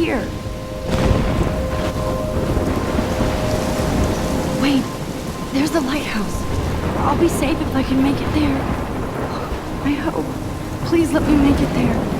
here. Wait, there's the lighthouse. I'll be safe if I can make it there. I hope. Please let me make it there.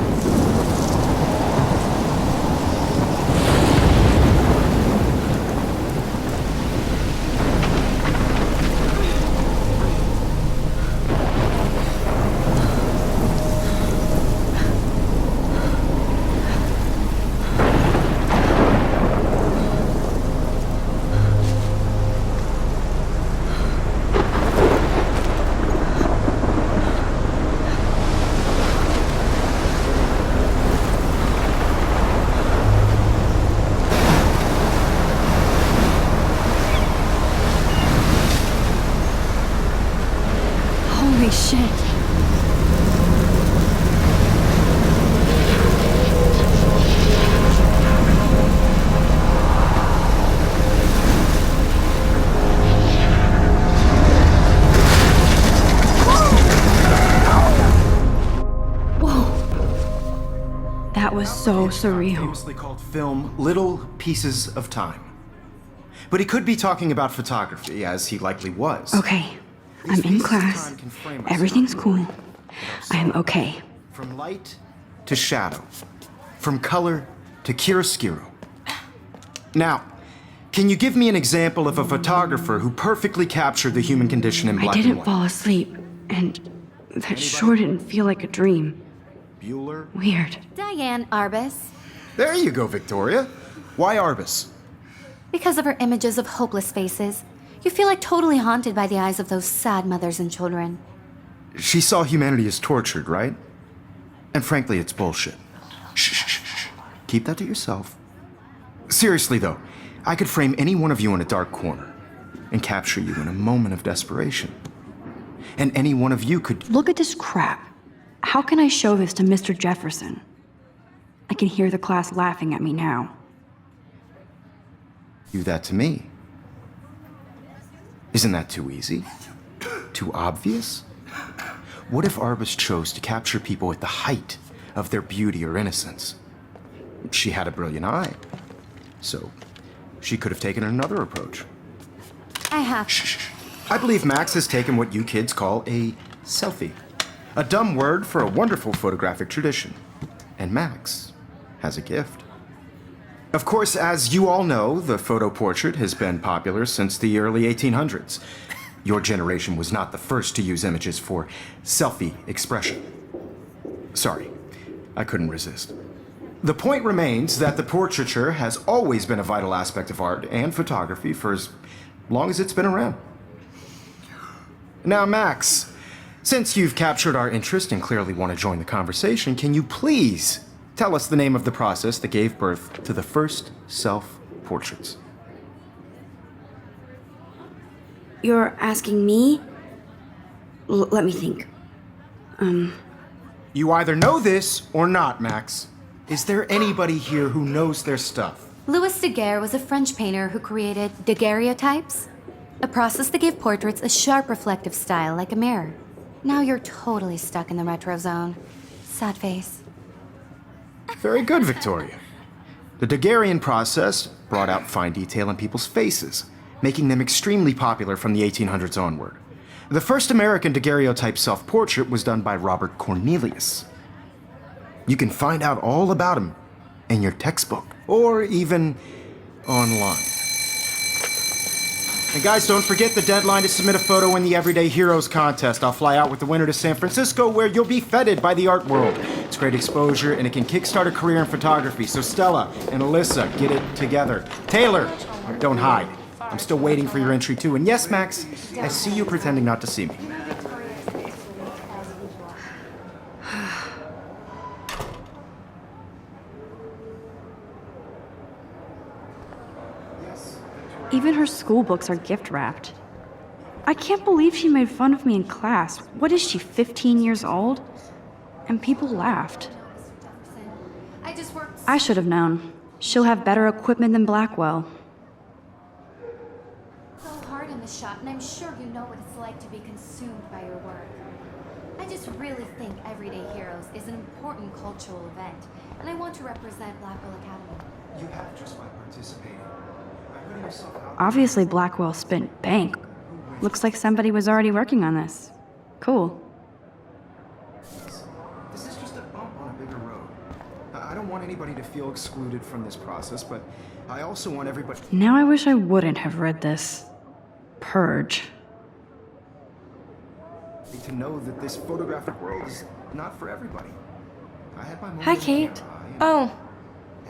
Holy shit. Whoa. That was so surreal. Famously called film Little Pieces of Time. But he could be talking about photography, as he likely was. Okay. I'm in class. Everything's cool. I am okay. From light to shadow. From color to chiaroscuro. Now, can you give me an example of a photographer who perfectly captured the human condition in black and I didn't white? fall asleep, and that sure didn't feel like a dream. Bueller? Weird. Diane Arbus. There you go, Victoria. Why Arbus? Because of her images of hopeless faces, you feel like totally haunted by the eyes of those sad mothers and children. She saw humanity as tortured, right? And frankly, it's bullshit. Shh, shh, shh, shh. Keep that to yourself. Seriously, though, I could frame any one of you in a dark corner and capture you in a moment of desperation. And any one of you could... Look at this crap. How can I show this to Mr. Jefferson? I can hear the class laughing at me now. Do that to me. Isn't that too easy? Too obvious? What if Arbus chose to capture people at the height of their beauty or innocence? She had a brilliant eye, so she could have taken another approach. I have. Shh. I believe Max has taken what you kids call a selfie. A dumb word for a wonderful photographic tradition. And Max has a gift. Of course, as you all know, the photo portrait has been popular since the early 1800s. Your generation was not the first to use images for selfie expression. Sorry, I couldn't resist. The point remains that the portraiture has always been a vital aspect of art and photography for as long as it's been around. Now, Max, since you've captured our interest and clearly want to join the conversation, can you please tell us the name of the process that gave birth to the first self-portraits? You're asking me? Let me think. You either know this or not, Max. Is there anybody here who knows their stuff? Louis Daguerre was a French painter who created daguerreotypes, a process that gave portraits a sharp reflective style like a mirror. Now you're totally stuck in the retro zone. Sad face. Very good, Victoria. The Daguerrean process brought out fine detail in people's faces, making them extremely popular from the 1800s onward. The first American daguerreotype self-portrait was done by Robert Cornelius. You can find out all about him in your textbook, or even online. And guys, don't forget the deadline to submit a photo in the Everyday Heroes contest. I'll fly out with the winner to San Francisco, where you'll be feted by the art world. It's great exposure, and it can kickstart a career in photography. So Stella and Alyssa, get it together. Taylor, don't hide. I'm still waiting for your entry too. And yes, Max, I see you pretending not to see me. Even her school books are gift wrapped. I can't believe she made fun of me in class. What is she, 15 years old? And people laughed. I should have known. She'll have better equipment than Blackwell. So hard in the shop, and I'm sure you know what it's like to be consumed by your work. I just really think Everyday Heroes is an important cultural event, and I want to represent Blackwell Academy. You have just by participating. By putting yourself out. Obviously, Blackwell spent bank. Looks like somebody was already working on this. Cool. This is just a bump on a bigger road. I don't want anybody to feel excluded from this process, but I also want everybody Now I wish I wouldn't have read this. Purge. to know that this photographic world is not for everybody. I had my moment Hi, with Kate. camera, Oh,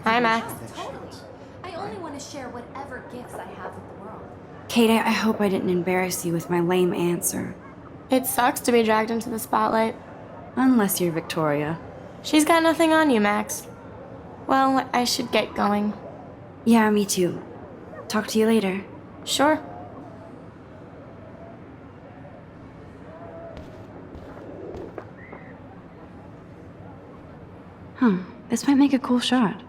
hi, everybody Max. had that chance. I only want to share whatever gifts I have with the world. Kate, I hope I didn't embarrass you with my lame answer. It sucks to be dragged into the spotlight. Unless you're Victoria. She's got nothing on you, Max. Well, I should get going. Yeah, me too. Talk to you later. Sure. This might make a cool shot.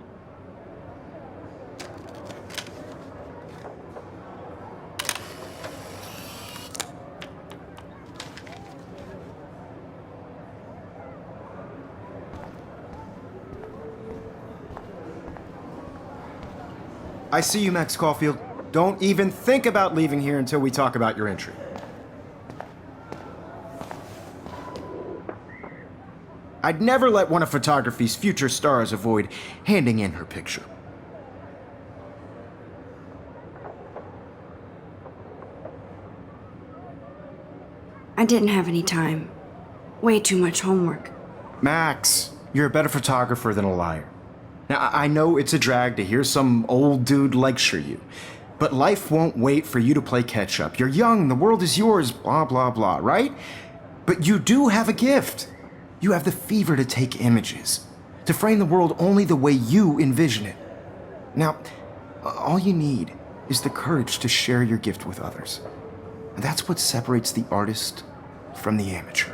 I see you, Max Caulfield. Don't even think about leaving here until we talk about your entry. I'd never let one of photography's future stars avoid handing in her picture. I didn't have any time. Way too much homework. Max, you're a better photographer than a liar. Now, I know it's a drag to hear some old dude lecture you, but life won't wait for you to play catch up. You're young, the world is yours, blah, blah, blah, right? But you do have a gift. You have the fever to take images, to frame the world only the way you envision it. Now, all you need is the courage to share your gift with others. And that's what separates the artist from the amateur.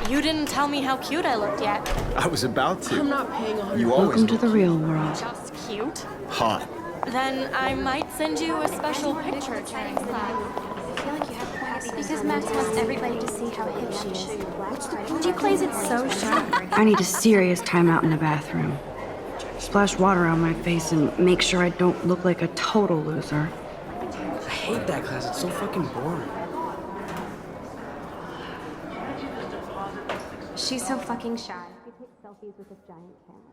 You didn't tell me how cute I looked yet. I was about to. I'm not paying 100. You always Welcome to look the real world. Just cute? hot. Then I might send you a special picture during class. Because Max wants everybody to see how hip she is. She plays it so sharp. I need a serious timeout in the bathroom. Splash water on my face and make sure I don't look like a total loser. I hate that class. It's so fucking boring. She's so fucking shy. She takes selfies with this giant camera.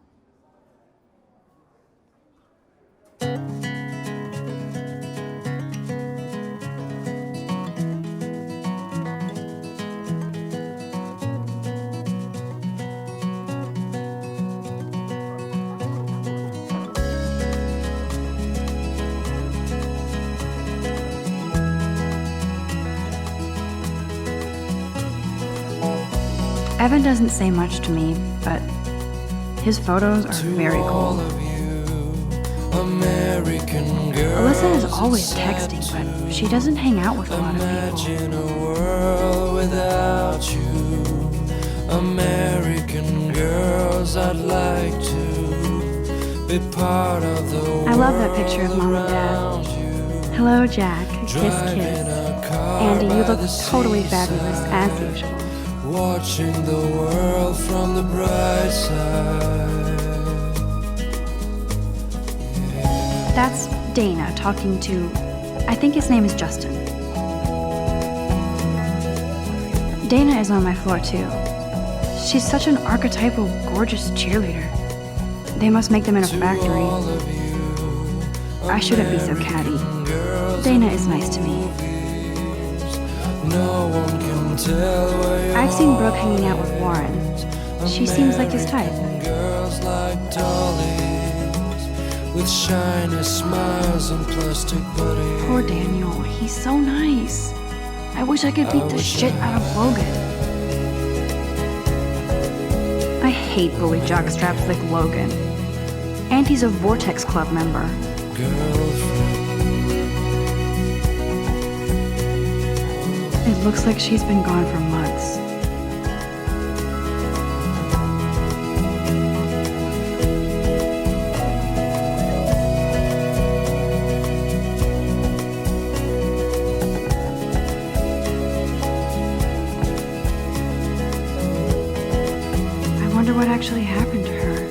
Evan doesn't say much to me, but his photos are very cool. Alyssa is always texting, but she doesn't hang out with a lot of people. A world without you, American girls. I'd like to be part of the world. I love that picture of Mom and Dad. Hello, Jack. Kiss, kiss. Andy, you look totally fabulous, as usual. Watching the world from the bright side. That's Dana talking to, I think his name is Justin. Dana is on my floor too. She's such an archetypal, gorgeous cheerleader. They must make them in a factory. I shouldn't be so catty. Dana is nice to me. No one can tell where I've seen Brooke hanging out with Warren. She seems like his type. girls like dollies with shiny smiles and plastic bodies. Poor Daniel, he's so nice. I wish I could beat the shit out of Logan. I hate bully jockstraps like Logan. And he's a Vortex Club member. Girlfriend, It looks like she's been gone for months. actually happened to her?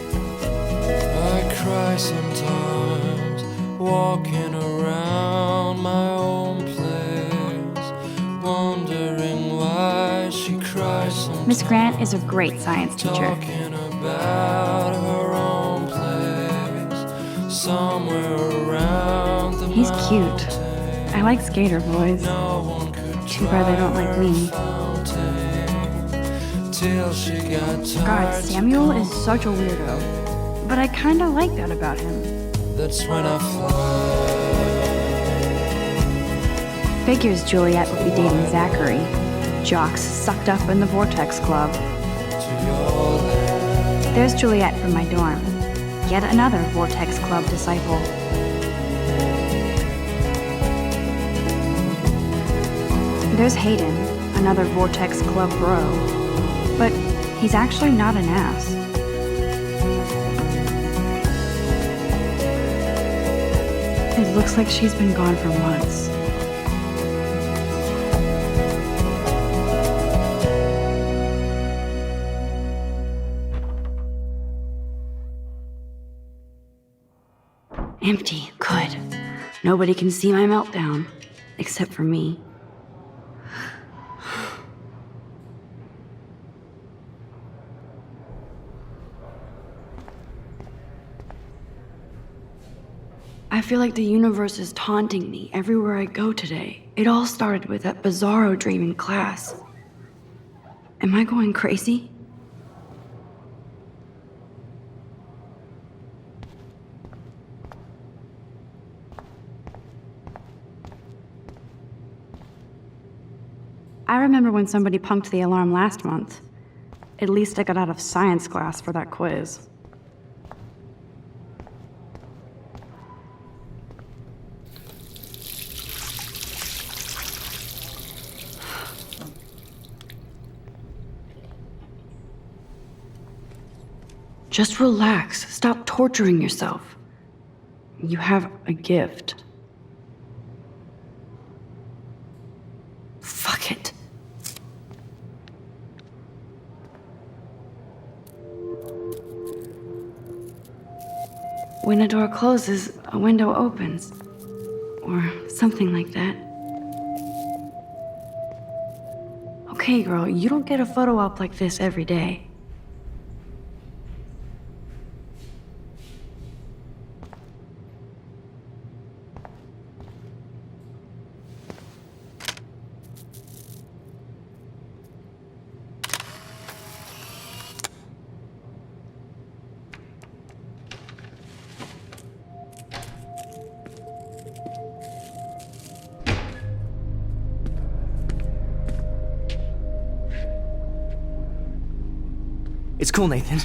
I cry sometimes, walking around my own place, wondering why she cries sometimes. Miss Grant is a great science teacher. Talking about her own place, somewhere around the He's cute. mountain. I like skater boys. No one could Too bad they don't like me. till she got God, tired. Samuel is such a weirdo. But I kinda like that about him. That's when I fly Figures Juliet would be dating Zachary. Jocks sucked up in the Vortex Club. to your land. There's Juliet from my dorm. Yet another Vortex Club disciple. There's Hayden, another Vortex Club bro. But he's actually not an ass. It looks like she's been gone for months. Empty. Good. Nobody can see my meltdown. Except for me. I feel like the universe is taunting me everywhere I go today. It all started with that bizarro dream in class. Am I going crazy? I remember when somebody punked the alarm last month. At least I got out of science class for that quiz. Just relax. Stop torturing yourself. You have a gift. Fuck it. When a door closes, a window opens. Or something like that. Okay, girl, you don't get a photo op like this every day. It's cool, Nathan.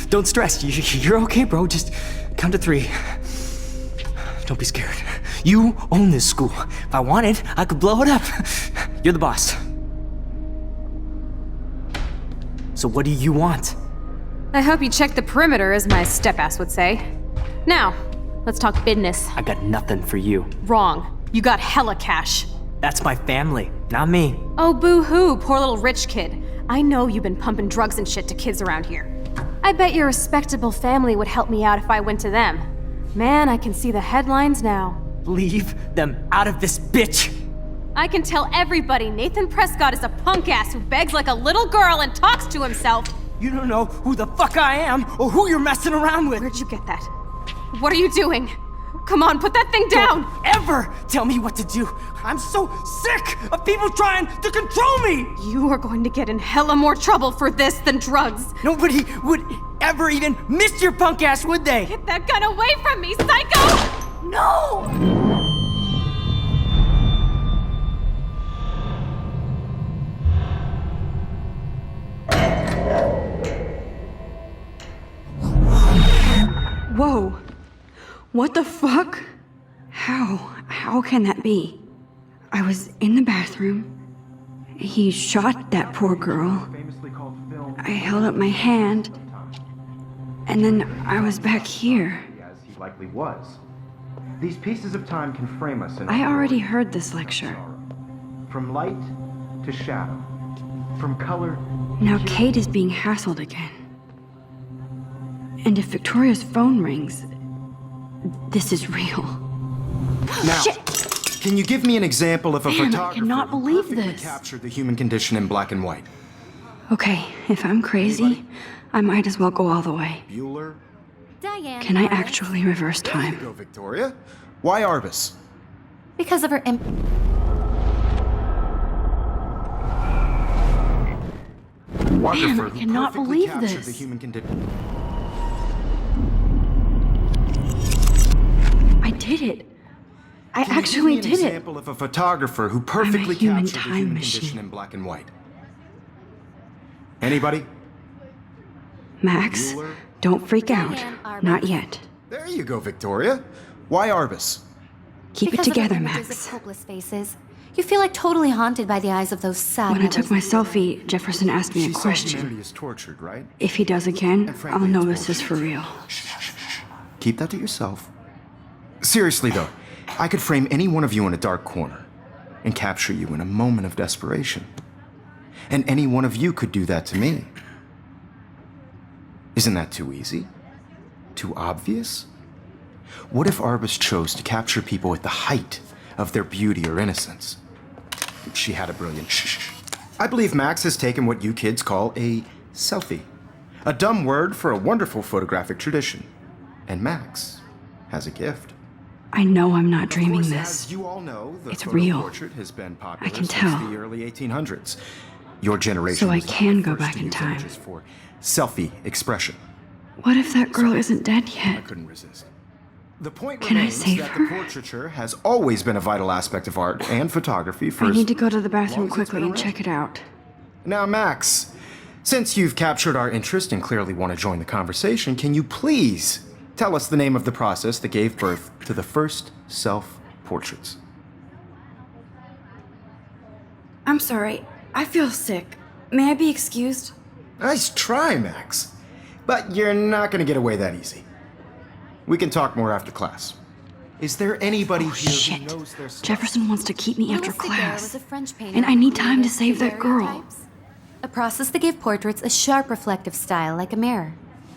Don't stress. You're okay, bro. Just count to 3. Don't be scared. You own this school. If I wanted, I could blow it up. You're the boss. So what do you want? I hope you checked the perimeter, as my step-ass would say. Now, let's talk business. I got nothing for you. Wrong. You got hella cash. That's my family, not me. Oh, boo-hoo, poor little rich kid. I know you've been pumping drugs and shit to kids around here. I bet your respectable family would help me out if I went to them. Man, I can see the headlines now. Leave them out of this bitch! I can tell everybody Nathan Prescott is a punk ass who begs like a little girl and talks to himself. You don't know who the fuck I am or who you're messing around with. Where'd you get that? What are you doing? Come on, put that thing down! Don't ever tell me what to do. I'm so sick of people trying to control me. You are going to get in hella more trouble for this than drugs. Nobody would ever even miss your punk ass, would they? Get that gun away from me, psycho! No! Whoa. What the fuck? How can that be? I was in the bathroom. He shot that poor girl. I held up my hand. And then I was back here. As he likely was. These pieces of time can frame us in I already heard this lecture. From light to shadow. From color. Now Kate is being hassled again. And if Victoria's phone rings, this is real. Now, Shit! can you give me an example of a Man, I photographer cannot who believe perfectly this. captured the human condition in black and white? Okay, if I'm crazy, I might as well go all the way. Bueller? Diane. Can I Lawrence. actually reverse There you time? go, Victoria. Why Arbus? Because of her Wonderful. I cannot believe this. The human condition. I did it. I Can you actually give me an did it. example of a photographer who perfectly human captured the time human machine. condition in black and white? Anybody? Max, Bueller? don't freak out. Diane Arbus. Not yet. There you go, Victoria. Why Arbus? Keep because it together, of her images Max. of hopeless faces. You feel like totally haunted by the eyes of those sad When I took my mothers. selfie, Jefferson asked me She a saw question. humanity is tortured, right? If he does again, And frankly, I'll know it's this is for real. Keep that to yourself. Seriously, though, I could frame any one of you in a dark corner and capture you in a moment of desperation. And any one of you could do that to me. Isn't that too easy? Too obvious? What if Arbus chose to capture people at the height of their beauty or innocence? She had a brilliant I believe Max has taken what you kids call a selfie. A dumb word for a wonderful photographic tradition. And Max has a gift. I know I'm not Of dreaming course, this. As you all know, the It's photo real. portrait has been popular I can since tell. the early 1800s. Your generation So I was not can the go first back to in use time. images for selfie expression. What if that girl isn't dead I yet? couldn't resist. The point Can I remains save that her? the portraiture has always been a vital aspect of art and photography for I as need to go to the long bathroom as it's quickly been and around. check it out. Now, Max, since you've captured our interest and clearly want to join the conversation, can you please tell us the name of the process that gave birth to the first self-portraits? I'm sorry. I feel sick. May I be excused? Nice try, Max. But you're not going to get away that easy. We can talk more after class. Is there anybody here who Shit. knows their stuff? Jefferson wants to keep me after Louis Daguerre class. was a French painter And I who need time to created save that girl. daguerreotypes, a process that gave portraits a sharp reflective style like a mirror.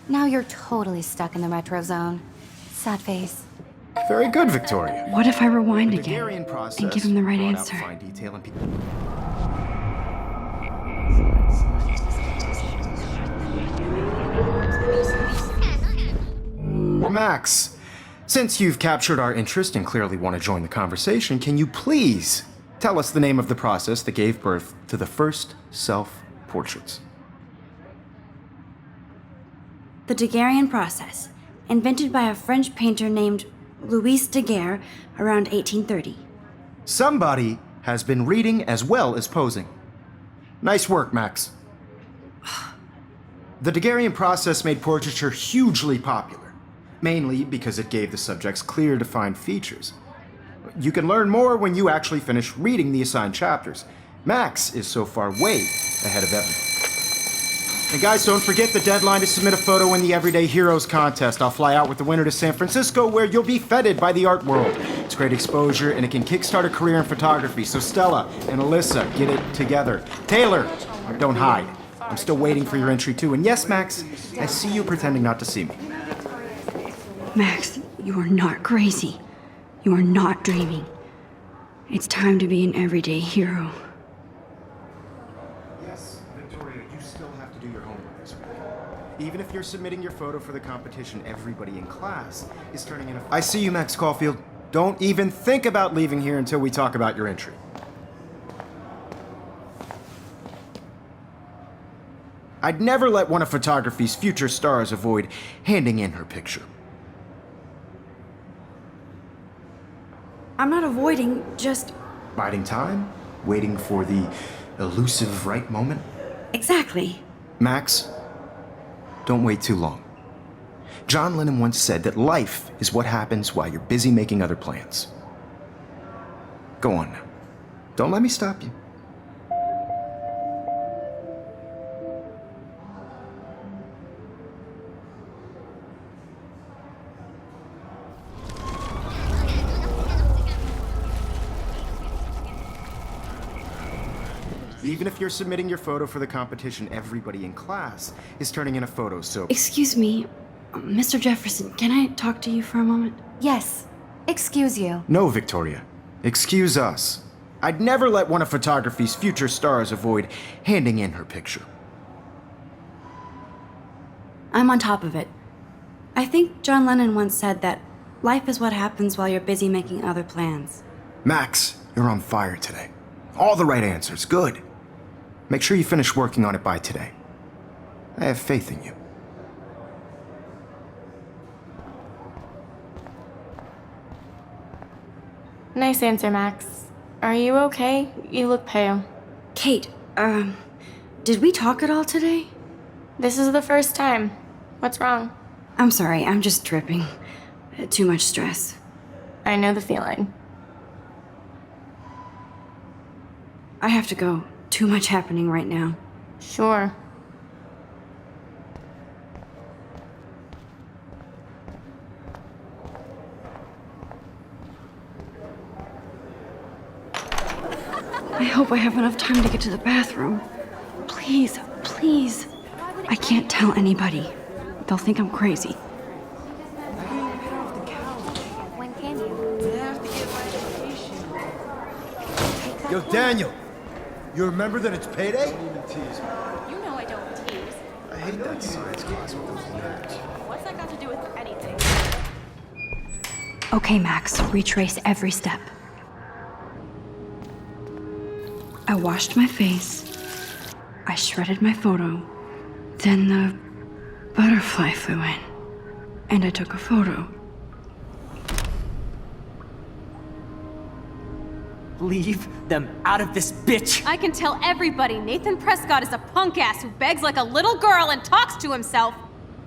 Now you're totally stuck in the retro zone. Sad face. Very good, Victoria. What if I rewind The again Daguerrean process and give him the right brought out answer? fine detail and Max, since you've captured our interest and clearly want to join the conversation, can you please tell us the name of the process that gave birth to the first self-portraits? The Daguerrean process, invented by a French painter named Louis Daguerre around 1830. Somebody has been reading as well as posing. Nice work, Max. The Daguerrean process made portraiture hugely popular, mainly because it gave the subjects clear, defined features. You can learn more when you actually finish reading the assigned chapters. Max is so far way ahead of everyone. And guys, don't forget the deadline to submit a photo in the Everyday Heroes contest. I'll fly out with the winner to San Francisco, where you'll be feted by the art world. It's great exposure, and it can kickstart a career in photography. So Stella and Alyssa, get it together. Taylor, don't hide. I'm still waiting for your entry too. And yes, Max, I see you pretending not to see me. Max, you are not crazy. You are not dreaming. It's time to be an everyday hero. Yes, Victoria, you still have to do your homework this week. Even if you're submitting your photo for the competition, everybody in class is turning in a... I see you, Max Caulfield. Don't even think about leaving here until we talk about your entry. I'd never let one of photography's future stars avoid handing in her picture. I'm not avoiding, just... Biding time? Waiting for the elusive right moment? Exactly. Max, don't wait too long. John Lennon once said that life is what happens while you're busy making other plans. Go on now. Don't let me stop you. Even if you're submitting your photo for the competition, everybody in class is turning in a photo, so... Excuse me, Mr. Jefferson, can I talk to you for a moment? Yes. Excuse you. No, Victoria. Excuse us. I'd never let one of photography's future stars avoid handing in her picture. I'm on top of it. I think John Lennon once said that life is what happens while you're busy making other plans. Max, you're on fire today. All the right answers. Good. Make sure you finish working on it by today. I have faith in you. Nice answer, Max. Are you okay? You look pale. Kate, did we talk at all today? This is the first time. What's wrong? I'm sorry, I'm just tripping. Too much stress. I know the feeling. I have to go. Too much happening right now. Sure. I hope I have enough time to get to the bathroom. Please, please. I can't tell anybody. They'll think I'm crazy. When can you? Yo, Daniel, you remember that it's payday? You know I don't tease. I hate that science class with those nerds. What's that got to do with anything? Okay, Max, retrace every step. I washed my face. I shredded my photo. Then the butterfly flew in. And I took a photo. Leave them out of this bitch! I can tell everybody Nathan Prescott is a punk ass who begs like a little girl and talks to himself.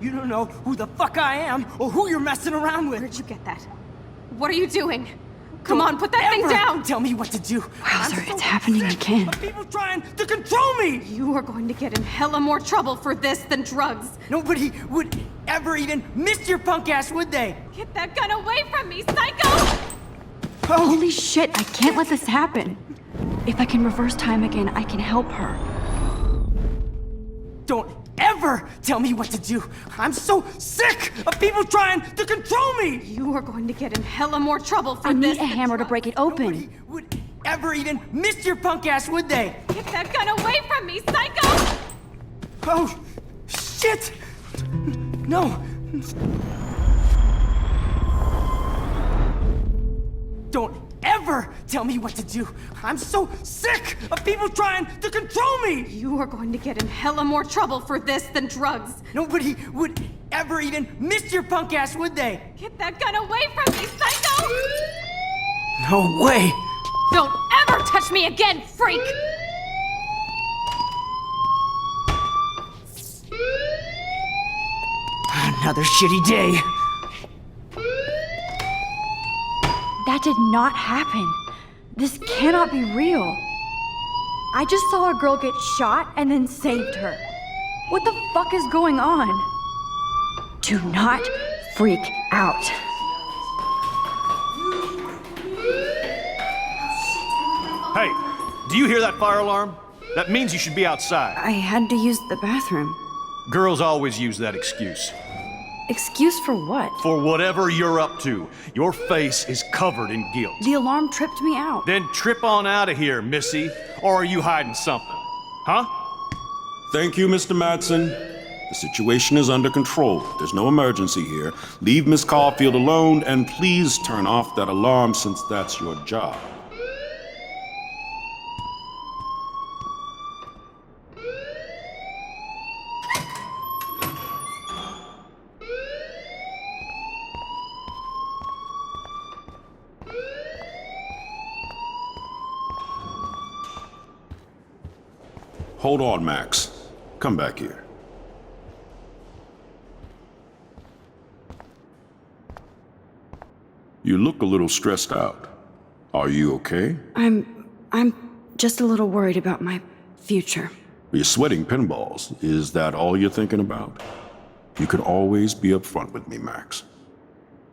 You don't know who the fuck I am or who you're messing around with. Where'd you get that? What are you doing? Come Don't on, put that thing ever down! Tell me what to do. Wowzer, it's happening again. Of people trying to control me! You are going to get in hella more trouble for this than drugs. Nobody would ever even miss your punk ass, would they? Get that gun away from me, psycho! Holy shit, I can't let this happen. If I can reverse time again, I can help her. Don't ever tell me what to do. I'm so sick of people trying to control me! You are going to get in hella more trouble for I this need a than hammer to drugs. break it open. Nobody would ever even miss your punk ass, would they? Get that gun away from me, psycho! Oh, shit! No. Don't ever tell me what to do. I'm so sick of people trying to control me! You are going to get in hella more trouble for this than drugs. Nobody would ever even miss your punk ass, would they? Get that gun away from me, psycho! No way! Don't ever touch me again, freak! Another shitty day. That did not happen. This cannot be real. I just saw a girl get shot and then saved her. What the fuck is going on? Do not freak out. Hey, do you hear that fire alarm? That means you should be outside. I had to use the bathroom. Girls always use that excuse. Excuse for what? For whatever you're up to, your face is covered in guilt. The alarm tripped me out. Then trip on out of here, Missy. Or are you hiding something? Huh? Thank you, Mr. Madsen. The situation is under control. There's no emergency here. Leave Miss Caulfield alone, and please turn off that alarm since that's your job. Hold on, Max. Come back here. You look a little stressed out. Are you okay? I'm just a little worried about my future. You're sweating pinballs. Is that all you're thinking about? You could always be upfront with me, Max.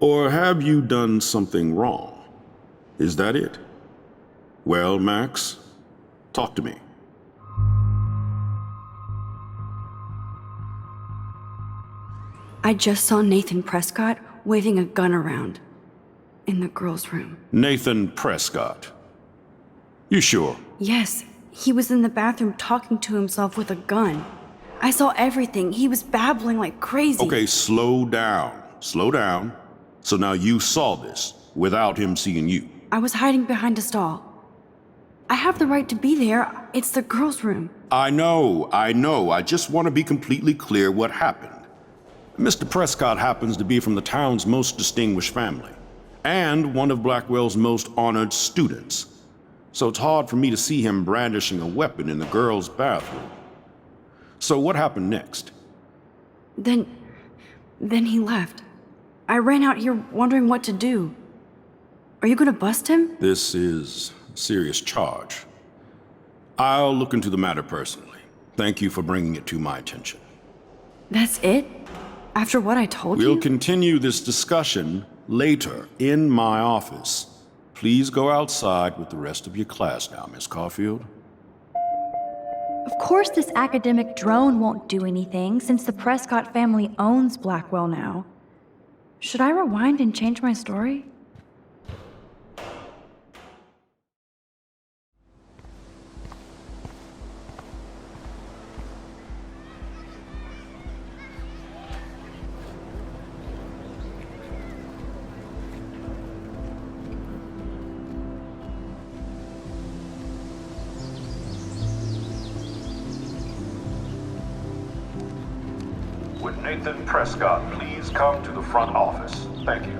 Or have you done something wrong? Is that it? Well, Max, talk to me. I just saw Nathan Prescott waving a gun around in the girls' room. Nathan Prescott. You sure? Yes, he was in the bathroom talking to himself with a gun. I saw everything. He was babbling like crazy. Okay, slow down. Slow down. So now you saw this without him seeing you. I was hiding behind a stall. I have the right to be there. It's the girls' room. I know. I just want to be completely clear what happened. Mr. Prescott happens to be from the town's most distinguished family, and one of Blackwell's most honored students. So it's hard for me to see him brandishing a weapon in the girls' bathroom. So what happened next? Then he left. I ran out here wondering what to do. Are you gonna bust him? This is a serious charge. I'll look into the matter personally. Thank you for bringing it to my attention. That's it? After what I told you? We'll continue this discussion later in my office. Please go outside with the rest of your class now, Miss Caulfield. Of course this academic drone won't do anything since the Prescott family owns Blackwell now. Should I rewind and change my story? Would Nathan Prescott please come to the front office? Thank you.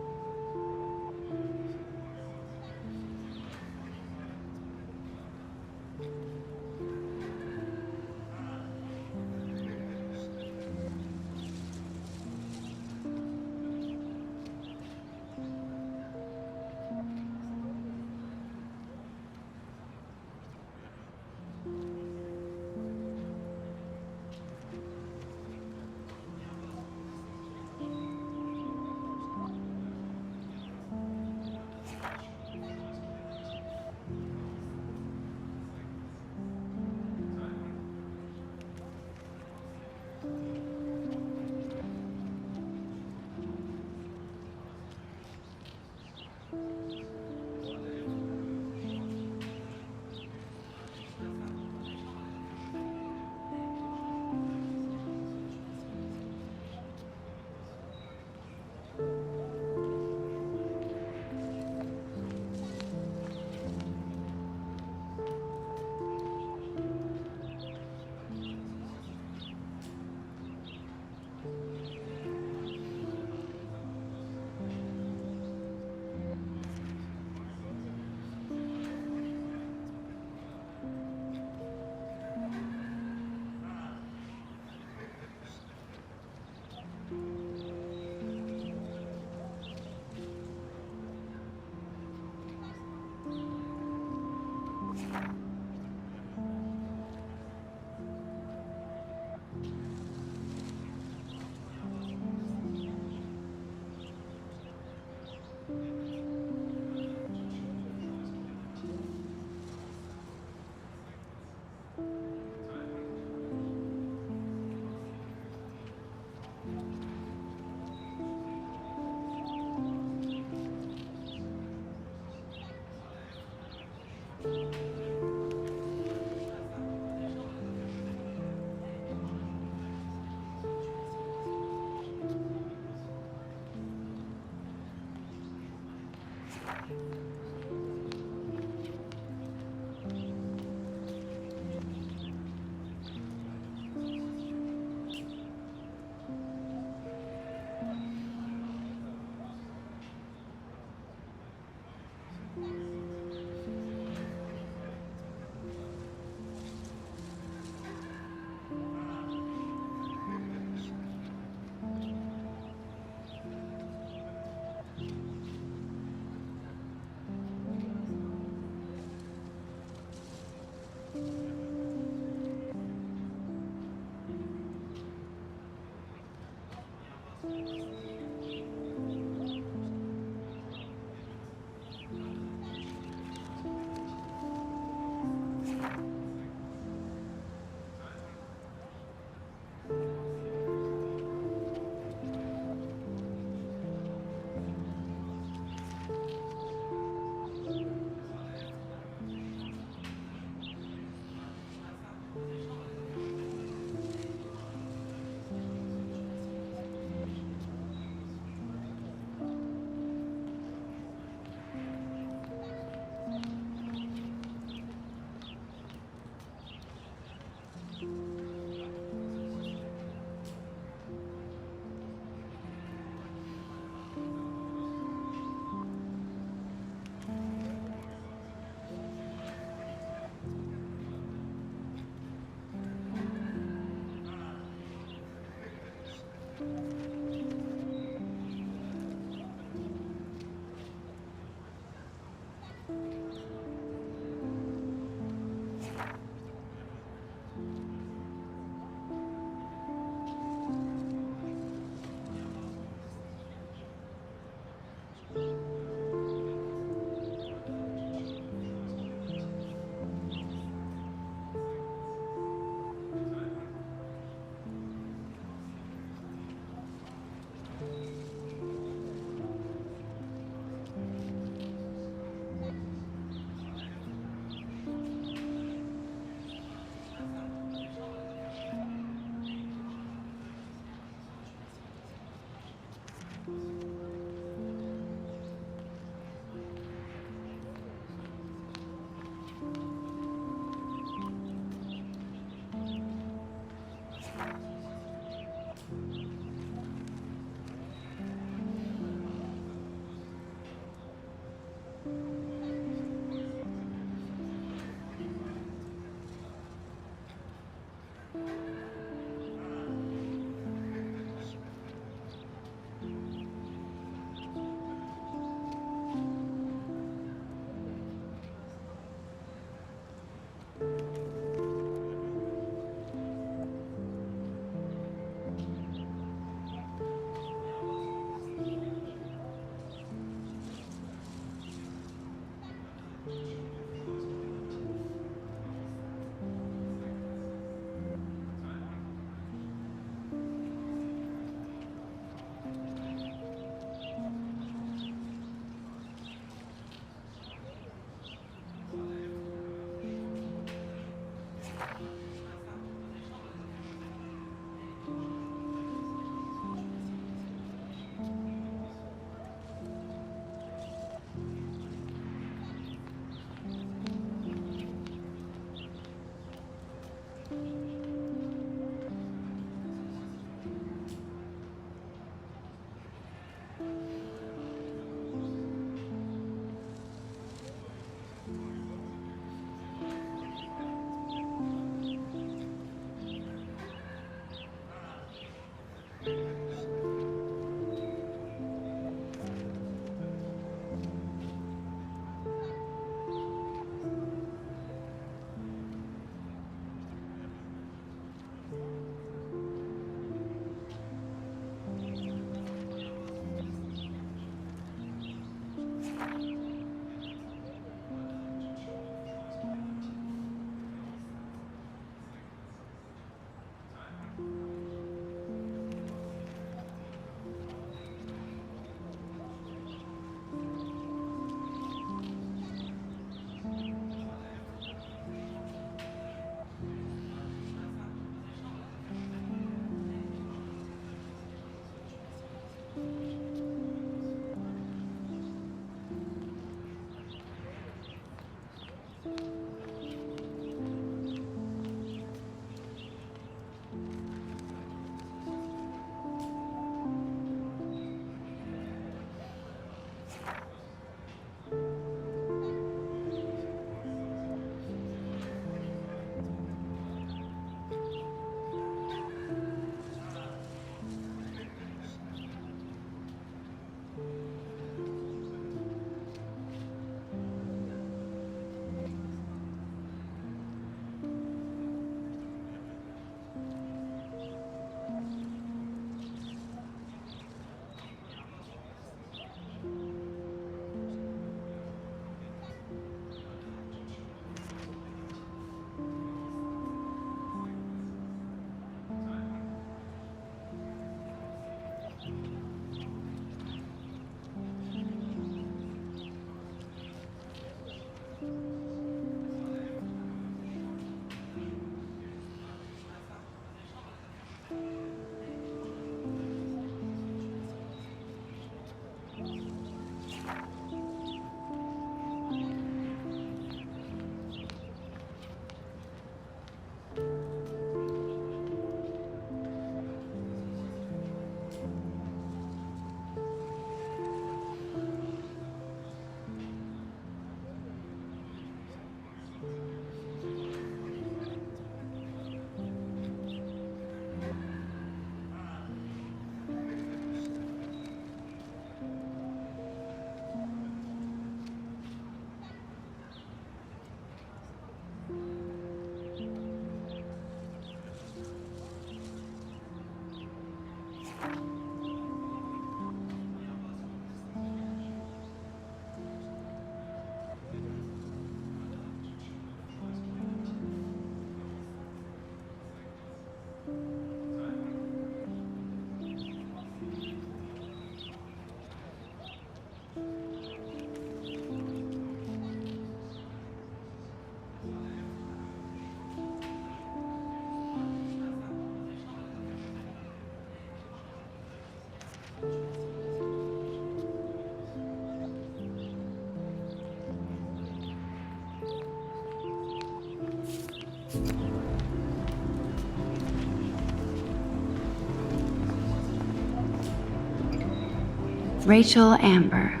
Rachel Amber.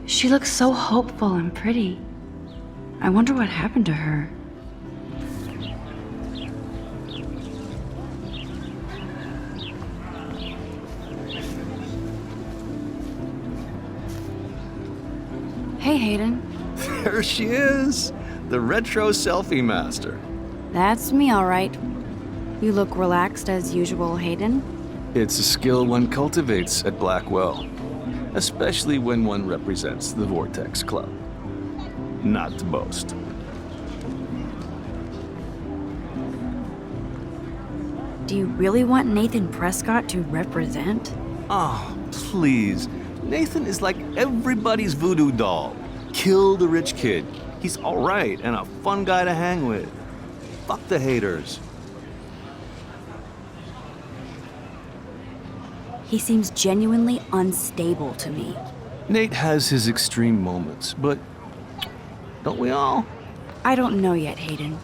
She looks so hopeful and pretty. I wonder what happened to her. Hey, Hayden. There she is, the retro selfie master. That's me, all right. You look relaxed as usual, Hayden. It's a skill one cultivates at Blackwell, especially when one represents the Vortex Club. Not to boast. Do you really want Nathan Prescott to represent? Oh, please. Nathan is like everybody's voodoo doll. Kill the rich kid. He's all right and a fun guy to hang with. Fuck the haters. He seems genuinely unstable to me. Nate has his extreme moments, but don't we all? I don't know yet, Hayden.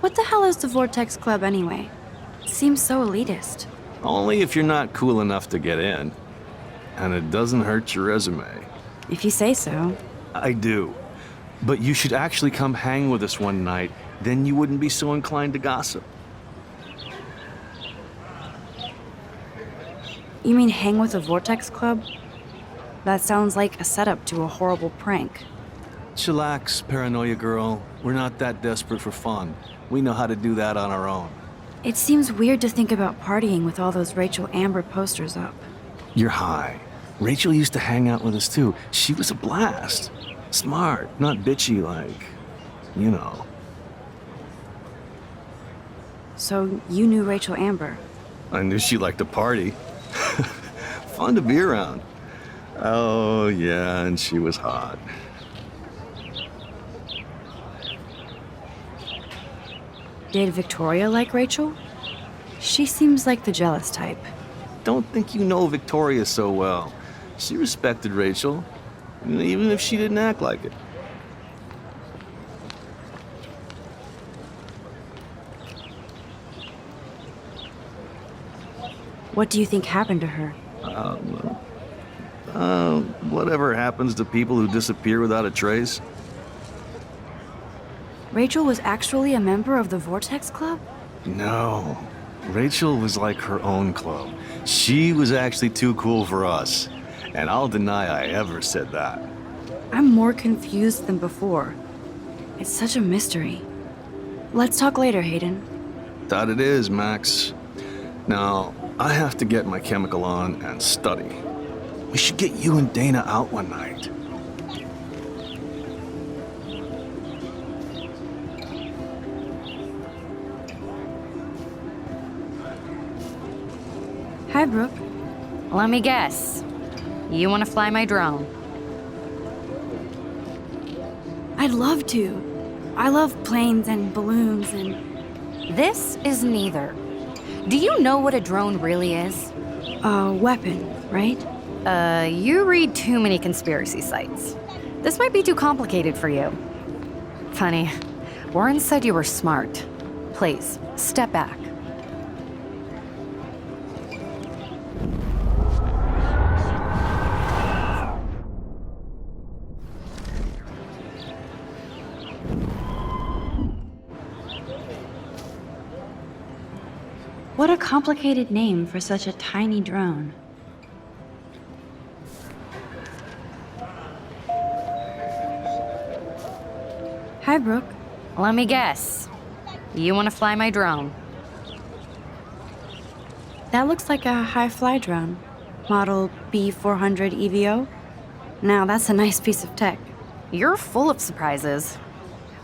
What the hell is the Vortex Club anyway? It seems so elitist. Only if you're not cool enough to get in. And it doesn't hurt your resume. If you say so. I do. But you should actually come hang with us one night, then you wouldn't be so inclined to gossip. You mean hang with the Vortex Club? That sounds like a setup to a horrible prank. Chillax, paranoia girl. We're not that desperate for fun. We know how to do that on our own. It seems weird to think about partying with all those Rachel Amber posters up. You're high. Rachel used to hang out with us too. She was a blast. Smart, not bitchy like, you know. So you knew Rachel Amber? I knew she liked to party. Fun to be around. Oh, yeah, and she was hot. Did Victoria like Rachel? She seems like the jealous type. Don't think you know Victoria so well. She respected Rachel, even if she didn't act like it. What do you think happened to her? Whatever happens to people who disappear without a trace? Rachel was actually a member of the Vortex Club? No. Rachel was like her own club. She was actually too cool for us. And I'll deny I ever said that. I'm more confused than before. It's such a mystery. Let's talk later, Hayden. That it is, Max. Now, I have to get my chemical on and study. We should get you and Dana out one night. Hi, Brooke. Let me guess. You want to fly my drone? I'd love to. I love planes and balloons and... This is neither. Do you know what a drone really is? A weapon, right? You read too many conspiracy sites. This might be too complicated for you. Funny. Warren said you were smart. Please, step back. What a complicated name for such a tiny drone. Hi, Brooke. Let me guess. You want to fly my drone? That looks like a high-fly drone. Model B400 EVO. Now, that's a nice piece of tech. You're full of surprises.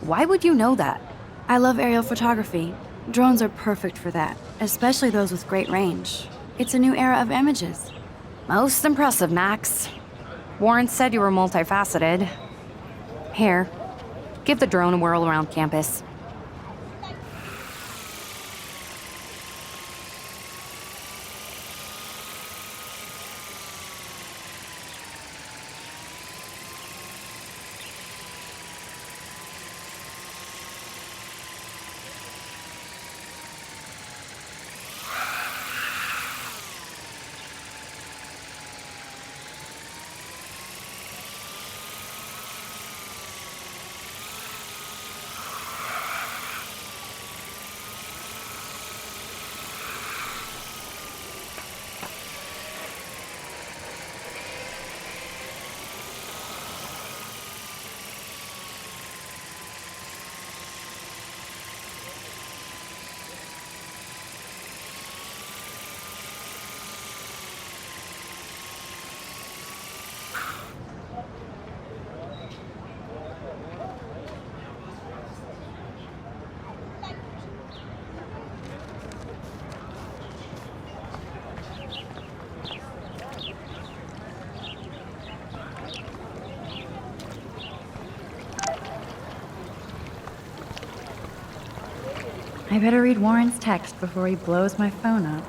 Why would you know that? I love aerial photography. Drones are perfect for that, especially those with great range. It's a new era of images. Most impressive, Max. Warren said you were multifaceted. Here, give the drone a whirl around campus. I better read Warren's text before he blows my phone up.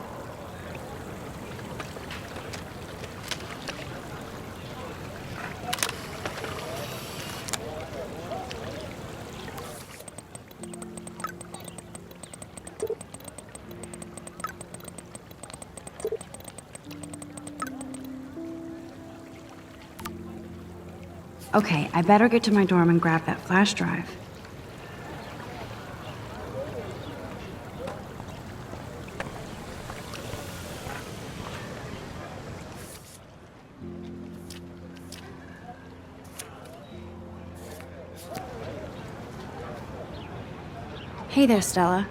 Okay, I better get to my dorm and grab that flash drive. Hey there, Stella.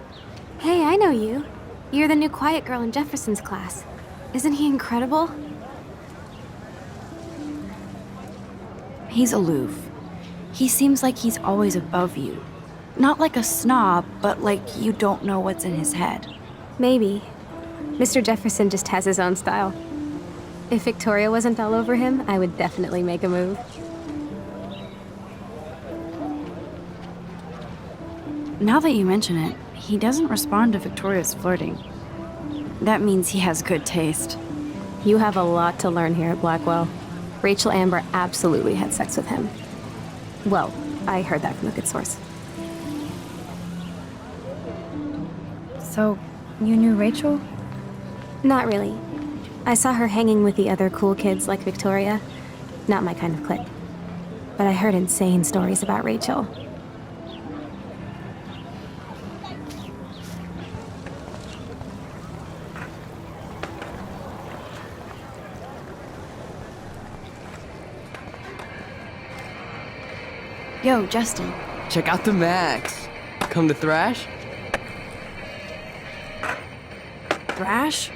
Hey, I know you. You're the new quiet girl in Jefferson's class. Isn't he incredible? He's aloof. He seems like he's always above you. Not like a snob, but like you don't know what's in his head. Maybe. Mr. Jefferson just has his own style. If Victoria wasn't all over him, I would definitely make a move. Now that you mention it, he doesn't respond to Victoria's flirting. That means he has good taste. You have a lot to learn here at Blackwell. Rachel Amber absolutely had sex with him. Well, I heard that from a good source. So, you knew Rachel? Not really. I saw her hanging with the other cool kids like Victoria. Not my kind of clique. But I heard insane stories about Rachel. Yo, Justin. Check out the Max. Come to thrash? Thrash?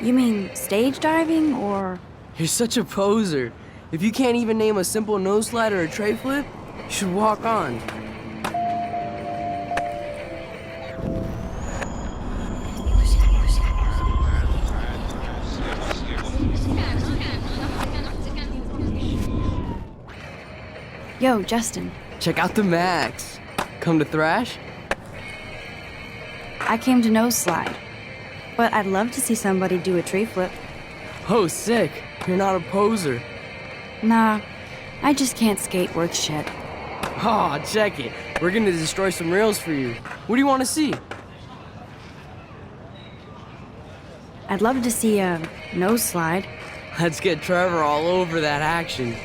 You mean stage diving or... You're such a poser. If you can't even name a simple nose slide or a tray flip, you should walk on. Yo, Justin. Check out the Max. Come to thrash? I came to nose slide. But I'd love to see somebody do a tree flip. Oh, sick. You're not a poser. Nah, I just can't skate worth shit. Aw, check it. We're gonna destroy some rails for you. What do you want to see? I'd love to see a nose slide. Let's get Trevor all over that action.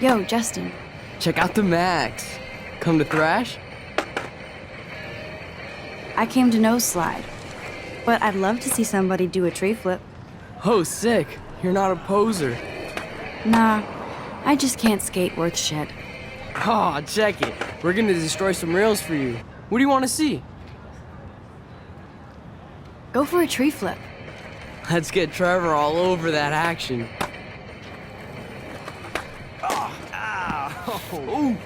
Yo, Justin. Check out the Max. Come to thrash? I came to nose slide. But I'd love to see somebody do a tree flip. Oh, sick. You're not a poser. Nah, I just can't skate worth shit. Aw, check it. We're gonna destroy some rails for you. What do you want to see? Go for a tree flip. Let's get Trevor all over that action. Ooh.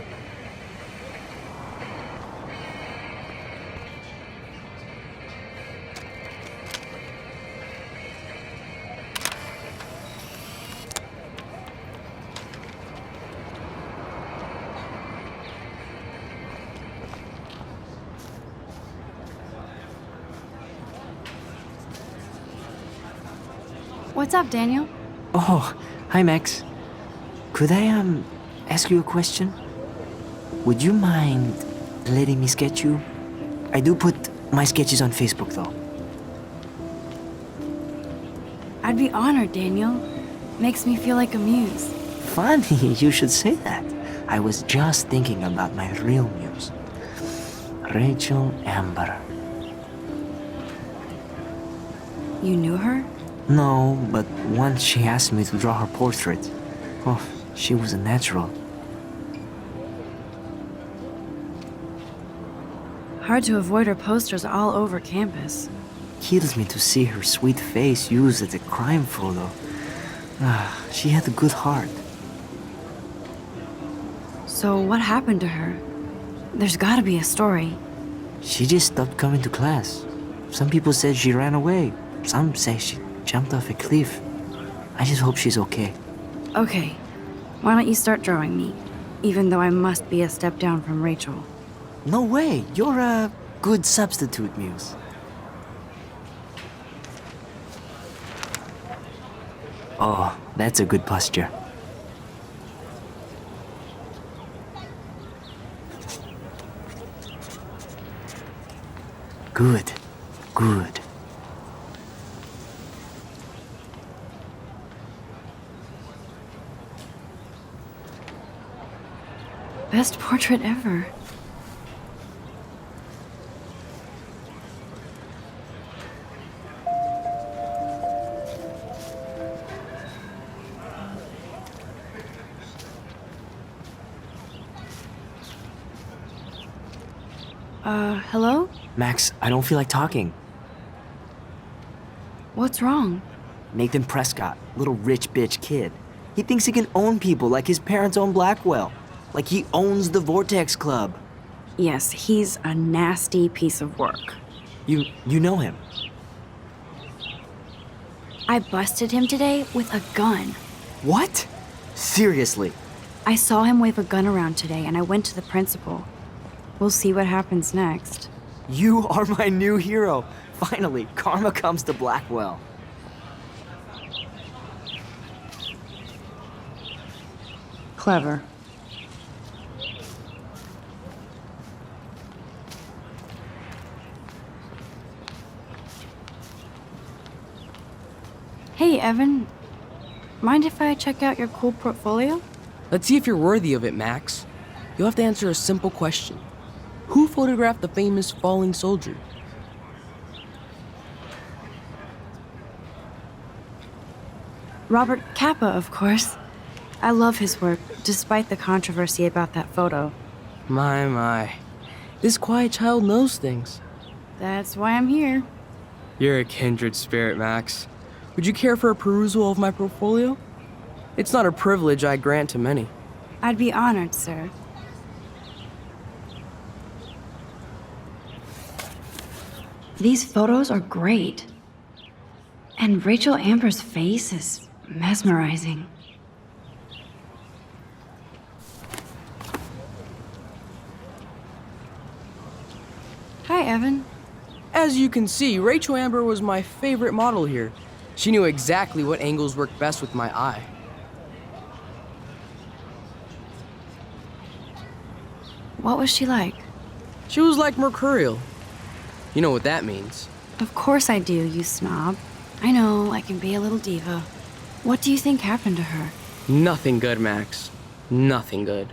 What's up, Daniel? Oh, hi, Max. Could I, ask you a question? Would you mind letting me sketch you? I do put my sketches on Facebook, though. I'd be honored, Daniel. Makes me feel like a muse. Funny, you should say that. I was just thinking about my real muse. Rachel Amber. You knew her? No, but once she asked me to draw her portrait. Oh, she was a natural. Hard to avoid her posters all over campus. Kills me to see her sweet face used as a crime photo. Ah, she had a good heart. So what happened to her? There's gotta be a story. She just stopped coming to class. Some people said she ran away. Some say she jumped off a cliff. I just hope she's okay. Okay, why don't you start drawing me? Even though I must be a step down from Rachel. No way, you're a good substitute, Muse. Oh, that's a good posture. Good, good. Best portrait ever. Hello? Max, I don't feel like talking. What's wrong? Nathan Prescott, little rich bitch kid. He thinks he can own people like his parents own Blackwell. Like he owns the Vortex Club. Yes, he's a nasty piece of work. You know him? I busted him today with a gun. What? Seriously? I saw him wave a gun around today and I went to the principal. We'll see what happens next. You are my new hero. Finally, karma comes to Blackwell. Clever. Hey, Evan. Mind if I check out your cool portfolio? Let's see if you're worthy of it, Max. You'll have to answer a simple question. Who photographed the famous falling soldier? Robert Capa, of course. I love his work, despite the controversy about that photo. My. This quiet child knows things. That's why I'm here. You're a kindred spirit, Max. Would you care for a perusal of my portfolio? It's not a privilege I grant to many. I'd be honored, sir. These photos are great. And Rachel Amber's face is mesmerizing. Hi, Evan. As you can see, Rachel Amber was my favorite model here. She knew exactly what angles worked best with my eye. What was she like? She was like mercurial. You know what that means. Of course I do, you snob. I know, I can be a little diva. What do you think happened to her? Nothing good, Max. Nothing good.